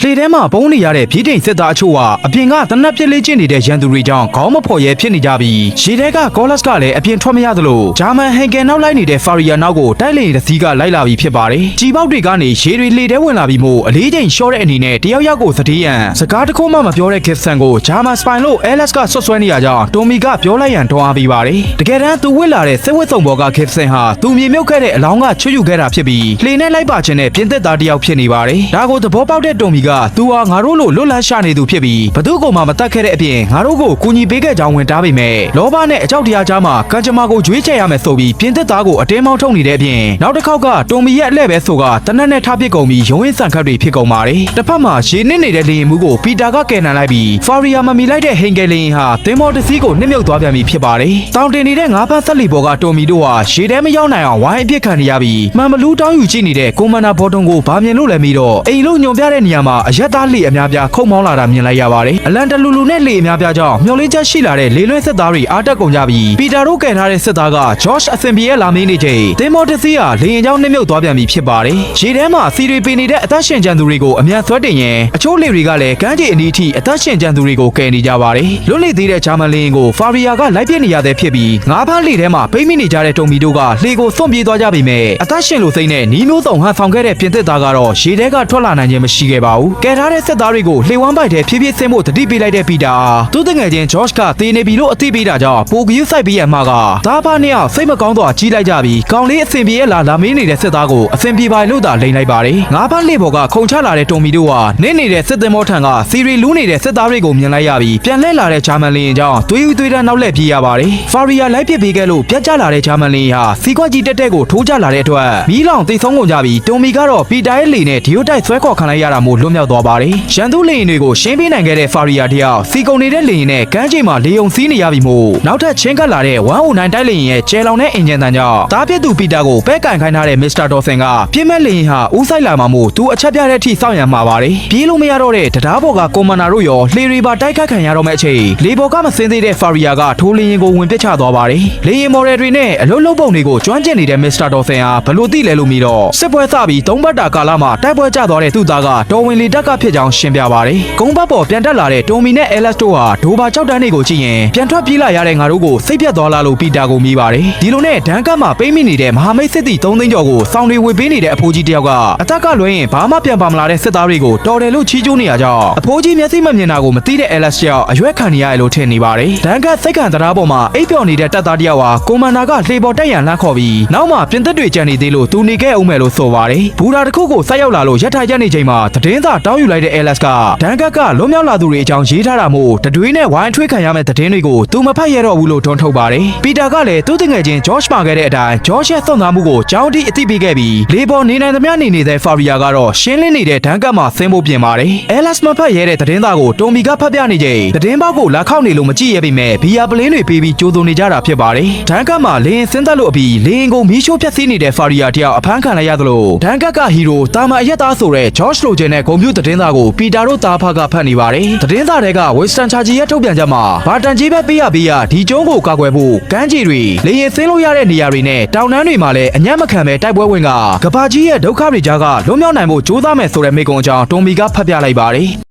လှေထဲမှာပုံးနေရတဲ့ပြည်ထိန်စစ်သားအချို့ကအပြင်ကတနက်ပြစ်လေးကျင့်နေတဲ့ရန်သူတွေကြောင့်ခေါင်းမဖော်ရဲဖြစ်နေကြပြီးရေထဲကကောလတ်ကလည်းအပြင်ထွက်မရသလိုဂျာမန်ဟန်ကယ်နောက်လိုက်နေတဲ့ဖာရီယာနောက်ကိုတိုက်လေတစ်စီးကလိုက်လာပြီးဖြစ်ပါတယ်။ကြီးပေါက်တွေကနေရေတွေလှေထဲဝင်လာပြီးမို့အလေးချိန်လျှော့တဲ့အနေနဲ့တယောက်ယောက်ကိုသတိရန်စကားတခုမှမပြောတဲ့ကစ်ဆန်ကိုဂျာမန်စပိုင်လို့အဲလက်စ်ကဆွတ်ဆွဲနေရကြောင်းတိုမီကပြောလိုက်ရန်တွန်းအားပေးပါတယ်။တကယ်တမ်းသူဝစ်လာတဲ့စစ်ဝတ်စုံပေါ်ကကစ်ဆန်ဟာသူမြေမြုပ်ခဲ့တဲ့အလောင်းကချွတ်ယူခဲ့တာဖြစ်ပြီးလှေနဲ့လိုက်ပါခြင်းနဲ့ပြင်သစ်သားတယောက်ဖြစ်နေပါတယ်။ဒါကိုသဘောပေါက်တဲ့တိုမီကသူဟာငါတို့လိုလွတ်လပ်ရှာနေသူဖြစ်ပြီးဘသူ့ကိုမှမတတ်ခဲ့တဲ့အပြင်ငါတို့ကိုကူညီပေးခဲ့ကြောင်းဝင်တားပေမဲ့လောဘနဲ့အကြောက်တရားကြားမှာကံကြမ္မာကိုကြွေးချယ်ရမယ်ဆိုပြီးပြင်သစ်သားကိုအတင်းမောင်းထုတ်နေတဲ့အပြင်နောက်တစ်ခေါက်ကတိုမီရဲ့အလှည့်ပဲဆိုကတနက်နဲ့ထားပစ်ကုန်ပြီးရုံးရင်းဆန်ခတ်တွေဖြစ်ကုန်ပါတယ်။တစ်ဖက်မှာရေနစ်နေတဲ့လေရင်မှုကိုပီတာကကယ်နှံလိုက်ပြီးဖာရီယာမမီလိုက်တဲ့ဟင်ကယ်လင်းဟာသင်္ဘောတစ်စီးကိုနှိမ့်မြုပ်သွားပြန်ပြီဖြစ်ပါတယ်။တောင်တင်နေတဲ့ငါးဖက်ဆက်လီဘော်ကတိုမီတို့ဟာရေထဲမရောက်နိုင်အောင်ဝိုင်းအပြစ်ခံနေရပြီးမှန်မလူးတောင်းယူကြည့်နေတဲ့ကွန်မန်ဒါဘော်တွန်ကိုဗာမြင်လို့လည်းပြီးတော့အိမ်လို့ညွန်ပြတဲ့နေရာမှာအရက်သားလှေအများပြားခုတ်မောင်းလာတာမြင်လိုက်ရပါတယ်။အလန်တလူလူနဲ့လှေအများပြားကြောင့်မျောလေးချက်ရှိလာတဲ့လေလွင့်စစ်သားတွေအားတက်ကုန်ကြပြီးပီတာတို့ကယ်ထားတဲ့စစ်သားကဂျော့ရှ်အစင်ဘီရဲ့လာမင်းနေချိန်သင်္ဘောတစ်စီးဟာလေရင်ကြောင်းနှိမ့်မြုပ်သွားပြန်ပြီဖြစ်ပါတယ်။ရေထဲမှာစီရီပီနေတဲ့အသက်ရှင်ကြံသူတွေကိုအမြန်ဆွဲတင်ရင်အချို့လေတွေကလည်းကမ်းခြေအနီးထိအသက်ရှင်ကြံသူတွေကိုကယ်နေကြပါတယ်။လွတ်လပ်သေးတဲ့ဂျာမန်လေရင်ကိုဖာရီယာကလိုက်ပြစ်နေရတဲ့ဖြစ်ပြီးငါးဖမ်းလှေထဲမှာပိတ်မိနေကြတဲ့တုံမီတို့ကလှေကိုစွန့်ပြေးသွားကြပြီမဲ့အသက်ရှင်လို့စိမ့်နဲ့နီးမျိုးစုံဟန်ဆောင်ခဲ့တဲ့ပြင်သစ်သားကတော့ရေထဲကထွက်လာနိုင်ခြင်းမရှိခဲ့ပါဘူး။ကယ်ထားတဲ့စစ်သားတွေကိုလှေဝမ်းပိုက်ထဲဖြည်းဖြည်းဆင်းဖို့တတိပေးလိုက်တဲ့ပီတာသူ့တငယ်ချင်းဂျော့ရှ်ကတေနေပြီလို့အသိပေးတာကြောင့်ပိုကယူဆိုင်ပြီးရမှာကသားဖားနှစ်ယောက်စိတ်မကောင်းတော့ကြီးလိုက်ကြပြီးကောင်လေးအစင်ပြေရဲ့လာမင်းနေတဲ့စစ်သားကိုအစင်ပြေပါလို့သာလိန်လိုက်ပါတယ်။ငါးဖမ်းလှေပေါ်ကခုန်ချလာတဲ့တုံမီတို့ဟာနင်းနေတဲ့စစ်သင်္ဘောထံကစီရီလူးနေတဲ့စစ်သားတွေကိုမြင်လိုက်ရပြီးပြန်လှည့်လာတဲ့ဂျာမန်လေရင်ကြောင့်သွေးဦးသွေးတန်းနောက်လှည့်ပြေးရပါတယ်။ဖာရီယာလိုက်ပစ်ပေးခဲ့လို့ပြတ်ကျလာတဲ့ဂျာမန်လေရင်ဟာစီကွက်ကြီးတက်တက်ကိုထိုးကျလာတဲ့အတွက်မီးလောင်သိဆုံးကုန်ကြပြီးတုံမီကတော့ပီတာရဲ့လေနဲ့ဒီယိုတိုက်ဆွဲခေါ်ခံလိုက်ရတာမို့လွတ်မြောက်သွားပါတယ်။ရန်သူလေရင်တွေကိုရှင်းပေးနိုင်ခဲ့တဲ့ဖာရီယာတယောက်စီကုန်နေတဲ့လေရင်နဲ့ကမ်းခြေမှာလေယုံစီးနေရပြီမို့နောက်ထပ်ချင်းကပ်လာတဲ့109တိုက်လေရင်ရဲ့ကျဲလောင်တဲ့အင်ဂျင်တန်ကြောင့်တားပြစ်သူပီတာကိုပဲကန်ခိုင်းထားတဲ့မစ္စတာဒေါ်ဆင်ကပြင်းမဲ့လေရင်ဟာဦးဆိုင်လာမှာမို့သူအချက်ပြတဲ့အထိစောင့်ရမှာပါတယ်။ပြေးလို့မရတော့တဲ့တရားပေါ်ကကွန်မန်ဒါတို့ရောလှေတွေပါတိုက်ခတ်ခံရတော့မယ့်အချိန်လေပေါ်ကမစင်းသေးတဲ့ဖာရီယာကထိုးလေရင်ကိုဝင်ပစ်ချသွားပါတယ်။လေရင်မော်ဒယ်တွေနဲ့အလုံးလုံးပုံတွေကိုကျွမ်းကျင်နေတဲ့မစ္စတာဒေါ်ဆင်ဟာဘလို့သိလဲလို့ပြီးတော့စစ်ပွဲစပြီး3ပတ်တာကာလမှာတိုက်ပွဲကျသွားတဲ့သူ့သားကတော်ဝင်လေတက်ကဖြစ်ကြောင်းရှင်းပြပါတယ်။ကုန်းဘတ်ပေါ်ပြန်တက်လာတဲ့တိုမီနဲ့အဲလက်စ်တို့ဟာဒိုဘာကြောက်တန်းတွေကိုကြည့်ရင်ပြန်ထွက်ပြေးလာရတဲ့ငါတို့ကိုစိတ်ပြတ်သွားလာလို့ပီတာကိုမိပါတယ်။ဒီလိုနဲ့ဒန်ကတ်မှာပိတ်မိနေတဲ့မဟာမိတ်စစ်သည်3သိန်းကျော်ကိုစောင်းတွေဝေပေးနေတဲ့အဖိုးကြီးတယောက်ကအသက်ကလွှဲရင်ဘာမှပြန်ပါမလာတဲ့စစ်သားတွေကိုတော်တယ်လို့ချီးကျူးနေရကြောင်းအဖိုးကြီးမျက်စိမမြင်တာကိုမသိတဲ့အဲလက်စ်ယောက်အရွက်ခံနေရတယ်လို့ထင်နေပါတယ်။ဒန်ကတ်စိတ်ခံတရားပေါ်မှာအိပ်ပျော်နေတဲ့တပ်သားတယောက်ဟာကွန်မန်ဒါကလှေပေါ်တက်ရန်လှမ်းခေါ်ပြီးနောက်မှပြင်သစ်တွေကြံနေသေးလို့သူနေခဲ့အောင်မယ်လို့ဆိုပါတယ်။ဘူရာတစ်ခုကိုဆက်ရောက်လာလို့ရက်ထိုင်ရက်နေချိန်မှာသတင်းစာတောင်းယူလိုက်တဲ့အဲလက်စ်ကဒန်ကတ်ကလွတ်မြောက်လာသူတွေအကြောင်းရေးထားတာမို့တတွေးနဲ့ဝိုင်းထွေးခံရမယ့်သတင်းတွေကိုသူမဖတ်ရတော့ဘူးလို့တွန်းထုတ်ပါတယ်။ပီတာကလည်းသူ့တငယ်ချင်းဂျော့ရှ်ပါခဲ့တဲ့အတိုင်းဂျော့ရှ်ရဲ့သွန်သားမှုကိုကြောင်းတီအသိပေးခဲ့ပြီးလေပေါ်နေနိုင်သမျှနေနေတဲ့ဖာရီယာကတော့ရှင်းလင်းနေတဲ့ဒန်ကတ်မှာဆင်းဖို့ပြင်ပါတယ်။အဲလက်စ်မဖတ်ရတဲ့သတင်းသားကိုတိုမီကဖတ်ပြနေချိန်သတင်းပေါက်ကိုလက်ခောက်နေလို့မကြည့်ရပေမဲ့ဘီယာပလင်းတွေပေးပြီးကြိုးစုံနေကြတာဖြစ်ပါတယ်။ဒန်ကတ်မှာလေရင်ဆင်းသက်လို့အပြီးလေရင်ကိုမီးရှို့ဖျက်ဆီးနေတဲ့ဖာရီယာတယောက်အဖမ်းခံလိုက်ရသလိုဒန်ကတ်ကဟီရိုတာမန်အရက်သားဆိုတဲ့ဂျော့ရှ်လိုဂျင်နဲ့ဂုံပြူသတင်းသားကိုပီတာတို့သားဖကဖတ်နေပါတယ်။သတင်းသားတွေကဝက်စတန်ချာဂျီရဲ့ထုတ်ပြန်ချက်မှာဘာတန်ကြီးပဲပေးရဒီကျုံးကိုကာကွယ်ဖို့ကမ်းခြေတွေလေရင်ဆင်းလို့ရတဲ့နေရာတွေနဲ့တောင်တန်းတွေမှာလည်းအညံ့မခံပဲတိုက်ပွဲဝင်ကကဘာကြီးရဲ့ဒုက္ခတွေကြားကလွတ်မြောက်နိုင်ဖို့ကြိုးစားမယ်ဆိုတဲ့မိကုံအကြောင်းတိုမီကဖတ်ပြလိုက်ပါတယ်။